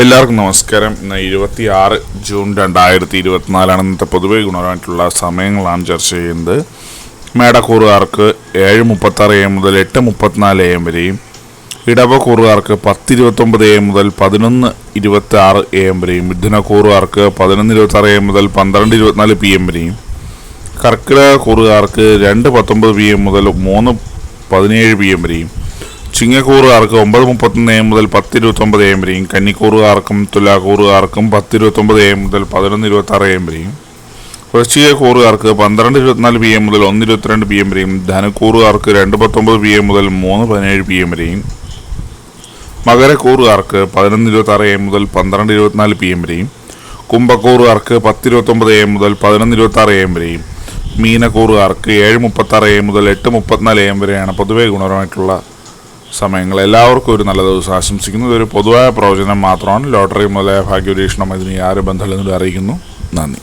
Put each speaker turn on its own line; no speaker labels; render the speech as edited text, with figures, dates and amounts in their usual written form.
എല്ലാവർക്കും നമസ്കാരം. ഇന്ന് 26 ജൂൺ 2024 ഇന്നത്തെ പൊതുവെ ഗുണപരമായിട്ടുള്ള സമയങ്ങളാണ് ചർച്ച ചെയ്യുന്നത്. മേടക്കൂറുകാർക്ക് 7:36 AM മുതൽ 8:34 AM വരെയും, ഇടവക്കൂറുകാർക്ക് 10:29 AM മുതൽ 11:26 AM വരെയും, മിഥുനക്കൂറുകാർക്ക് 11:26 AM മുതൽ 12:24 PM വരെയും, കർക്കിടക കൂറുകാർക്ക് 2:19 PM മുതൽ 3:17 PM വരെയും, ചിങ്ങക്കൂറുകാർക്ക് 9:31 AM മുതൽ 10:29 AM വരെയും, കന്നിക്കൂറുകാർക്കും തുലാക്കൂറുകാർക്കും 10:29 AM മുതൽ 11:26 AM വരെയും, വൃശ്ചികക്കൂറുകാർക്ക് 12:24 PM മുതൽ 1:22 PM വരെയും, ധനുക്കൂറുകാർക്ക് 2:19 PM മുതൽ 3:17 PM വരെയും, മകരക്കൂറുകാർക്ക് 11:26 AM മുതൽ 12:24 PM വരെയും, കുംഭക്കൂറുകാർക്ക് 10:29 AM മുതൽ 11:26 AM വരെയും, മീനക്കൂറുകാർക്ക് 7:36 AM മുതൽ 8:34 AM വരെയാണ് പൊതുവെ ഗുണപരമായിട്ടുള്ള സമയങ്ങൾ. എല്ലാവർക്കും ഒരു നല്ല ദിവസം ആശംസിക്കുന്നു. ഇതൊരു പൊതുവായ പ്രവചനം മാത്രമാണ്. ലോട്ടറി മുതലായ ഭാഗ്യപരീക്ഷണം ഇതിന് യാതൊരു ബന്ധമില്ലെന്ന് അറിയിക്കുന്നു. നന്ദി.